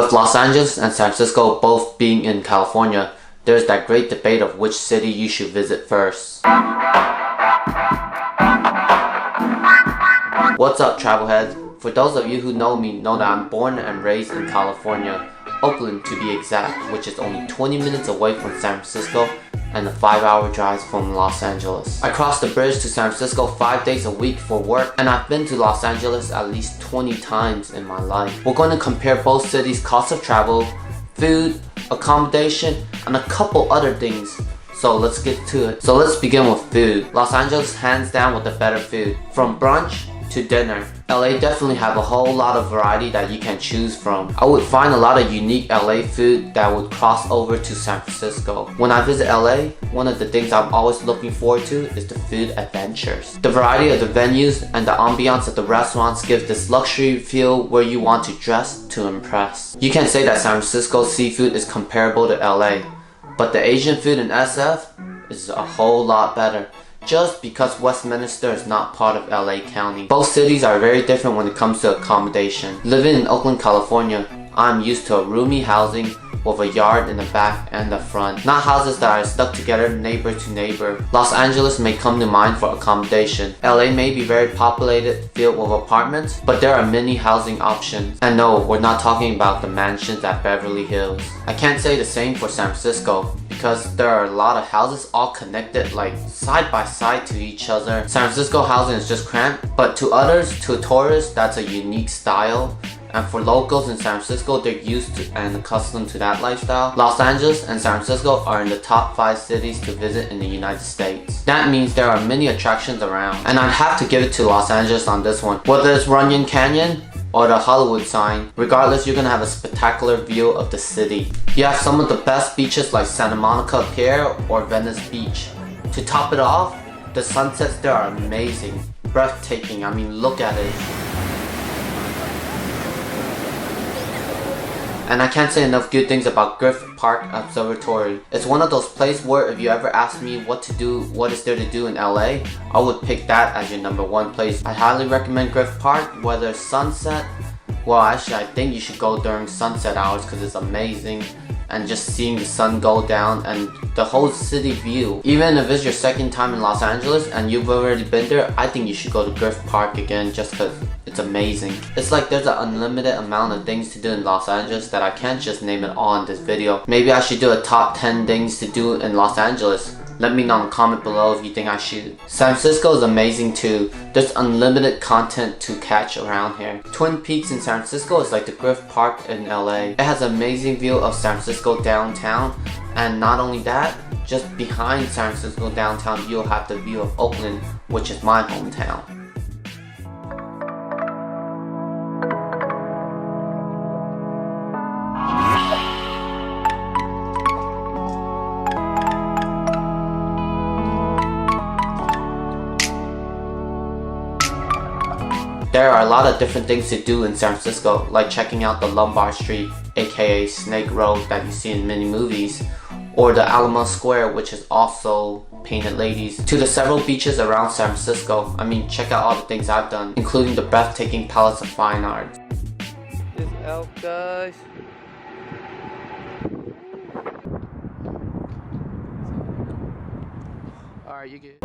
With Los Angeles and San Francisco both being in California, there's that great debate of which city you should visit first. What's up, travelheads? For those of you who know me know that I'm born and raised in California, Oakland to be exact, which is only 20 minutes away from San Francisco and a 5-hour drive from Los Angeles. I cross the bridge to San Francisco 5 days a week for work, and I've been to Los Angeles at least 20 times in my life. We're going to compare both cities' cost of travel, food, accommodation, and a couple other things. So let's get to it. So let's begin with food. Los Angeles hands down with the better food. From brunch to dinner. LA definitely have a whole lot of variety that you can choose from. I would find a lot of unique LA food that would cross over to San Francisco. When I visit LA, one of the things I'm always looking forward to is the food adventures. The variety of the venues and the ambiance of the restaurants give this luxury feel where you want to dress to impress. You can say that San Francisco's seafood is comparable to LA, but the Asian food in SF is a whole lot better, just because Westminster is not part of LA County. Both cities are very different when it comes to accommodation. Living in Oakland, California, I'm used to a roomy housing with a yard in the back and the front, not houses that are stuck together neighbor to neighbor. Los Angeles may come to mind for accommodation. LA may be very populated, filled with apartments, but there are many housing options. And no, we're not talking about the mansions at Beverly Hills. I can't say the same for San Francisco, because there are a lot of houses all connected like side by side to each other. San Francisco housing is just cramped, but to others, to tourists, that's a unique style. And for locals in San Francisco, they're used to and accustomed to that lifestyle. Los Angeles and San Francisco are in the top 5 cities to visit in the United States. That means there are many attractions around, and I'd have to give it to Los Angeles on this one. Whether it's Runyon Canyon or the Hollywood sign, regardless, you're gonna have a spectacular view of the city. You have some of the best beaches like Santa Monica Pier or Venice Beach. To top it off, the sunsets there are amazing, breathtaking. I mean, look at it. And I can't say enough good things about Griffith Park Observatory. It's one of those places where if you ever ask me what is there to do in LA, I would pick that as your #1 place. I highly recommend Griffith Park, whether it's sunset. Well, actually, I think you should go during sunset hours because it's amazing. And just seeing the sun go down and the whole city view. Even if it's your second time in Los Angeles and you've already been there, I think you should go to Griffith Park again just because it's amazing. It's like there's an unlimited amount of things to do in Los Angeles that I can't just name it all in this video. Maybe I should do a top 10 things to do in Los Angeles. Let me know in the comment below if you think I should. San Francisco is amazing too. There's unlimited content to catch around here. Twin Peaks in San Francisco is like the Griffith Park in LA. It has an amazing view of San Francisco downtown, and not only that, just behind San Francisco downtown you'll have the view of Oakland, which is my hometown. There are a lot of different things to do in San Francisco, like checking out the Lombard Street, aka Snake Road that you see in many movies, or the Alamo Square, which is also painted ladies, to the several beaches around San Francisco. I mean, check out all the things I've done, including the breathtaking Palace of Fine Arts. This elf, guys. Alright, you get.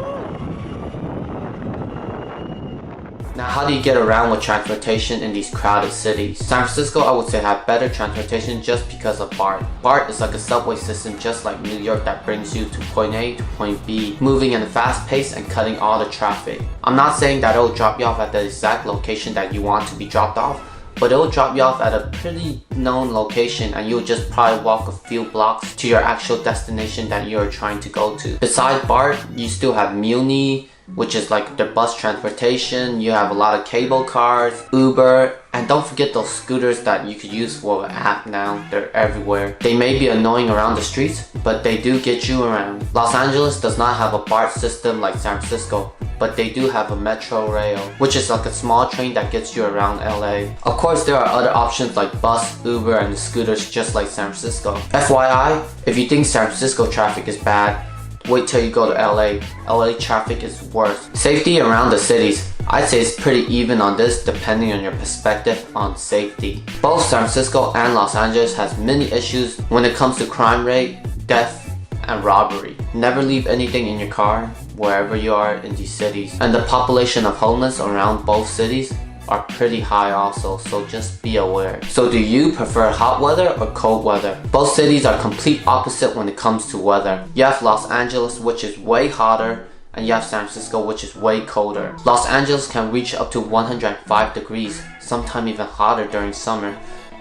Now, how do you get around with transportation in these crowded cities? San Francisco, I would say, have better transportation just because of BART. BART is like a subway system just like New York that brings you to point A to point B, moving in a fast pace and cutting all the traffic. I'm not saying that it'll drop you off at the exact location that you want to be dropped off, but it'll drop you off at a pretty known location and you'll just probably walk a few blocks to your actual destination that you're trying to go to. Besides BART, you still have Muni, which is like the bus transportation. You have a lot of cable cars, Uber, and don't forget those scooters that you could use for an app now. They're everywhere. They may be annoying around the streets, but they do get you around. Los Angeles does not have a BART system like San Francisco, but they do have a metro rail, which is like a small train that gets you around LA. Of course, there are other options like bus, Uber, and the scooters just like San Francisco. FYI, if you think San Francisco traffic is bad, wait till you go to LA. LA traffic is worse. Safety around the cities. I'd say it's pretty even on this depending on your perspective on safety. Both San Francisco and Los Angeles has many issues when it comes to crime rate, theft, and robbery. Never leave anything in your car wherever you are in these cities. And the population of homeless around both cities are pretty high also, so just be aware. So do you prefer hot weather or cold weather? Both cities are complete opposite when it comes to weather. You have Los Angeles, which is way hotter, and you have San Francisco, which is way colder. Los Angeles can reach up to 105 degrees, sometimes even hotter during summer.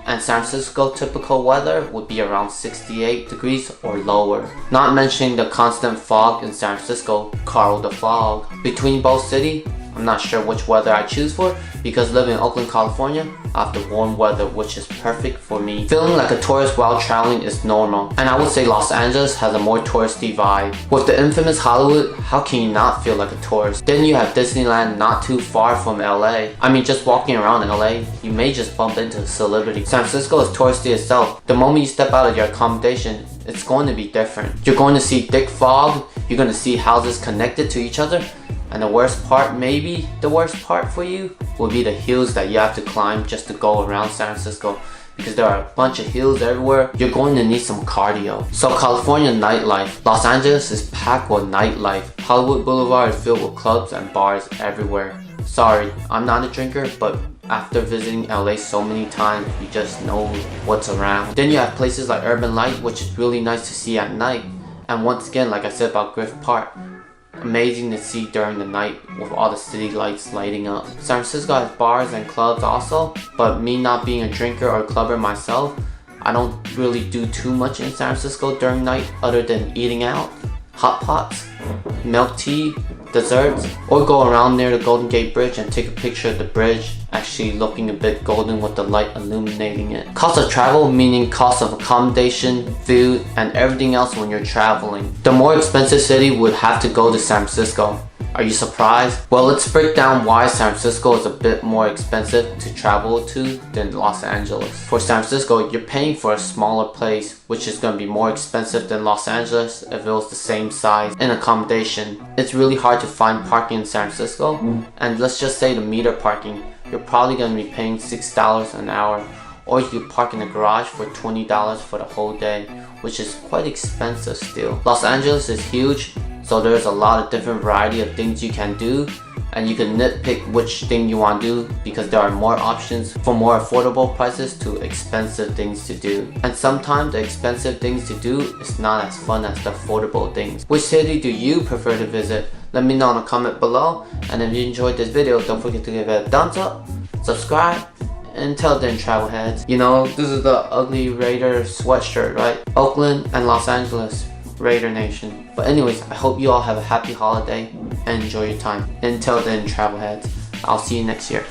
And San Francisco typical weather would be around 68 degrees or lower. Not mentioning the constant fog in San Francisco, Karud the fog. Between both cities, I'm not sure which weather I choose for, because living in Oakland, California, I have the warm weather, which is perfect for me. Feeling like a tourist while traveling is normal, and I would say Los Angeles has a more touristy vibe. With the infamous Hollywood, how can you not feel like a tourist? Then you have Disneyland not too far from LA. I mean, just walking around LA, you may just bump into a celebrity. San Francisco is touristy itself. The moment you step out of your accommodation, it's going to be different. You're going to see thick fog, you're going to see houses connected to each other, and the worst part, maybe the worst part for you, will be the hills that you have to climb just to go around San Francisco, because there are a bunch of hills everywhere. You're going to need some cardio. So California nightlife. Los Angeles is packed with nightlife. Hollywood Boulevard is filled with clubs and bars everywhere. Sorry, I'm not a drinker, but after visiting LA so many times, you just know what's around. Then you have places like Urban Light, which is really nice to see at night. And once again, like I said about Griffith Park, amazing to see during the night with all the city lights lighting up. San Francisco has bars and clubs also, but me not being a drinker or clubber myself, I don't really do too much in San Francisco during night other than eating out, hot pots, milk tea, desserts, or go around near the Golden Gate Bridge and take a picture of the bridge actually looking a bit golden with the light illuminating it. Cost of travel, meaning cost of accommodation, food, and everything else when you're traveling. The more expensive city would have to go to San Francisco. Are you surprised? Well, let's break down why San Francisco is a bit more expensive to travel to than Los Angeles. For San Francisco, you're paying for a smaller place, which is going to be more expensive than Los Angeles if it was the same size and accommodation. It's really hard to find parking in San Francisco, and let's just say the meter parking, you're probably going to be paying $6 an hour, or you could park in the garage for $20 for the whole day, which is quite expensive still. Los Angeles is huge, so there's a lot of different variety of things you can do, and you can nitpick which thing you want to do because there are more options from more affordable prices to expensive things to do. And sometimes the expensive things to do is not as fun as the affordable things. Which city do you prefer to visit? Let me know in a comment below, and if you enjoyed this video, don't forget to give it a thumbs up, subscribe, and until then, travel heads. You know, this is the ugly Raider sweatshirt, right? Oakland and Los Angeles, Raider Nation. But anyways, I hope you all have a happy holiday and enjoy your time. Until then, travel heads, I'll see you next year.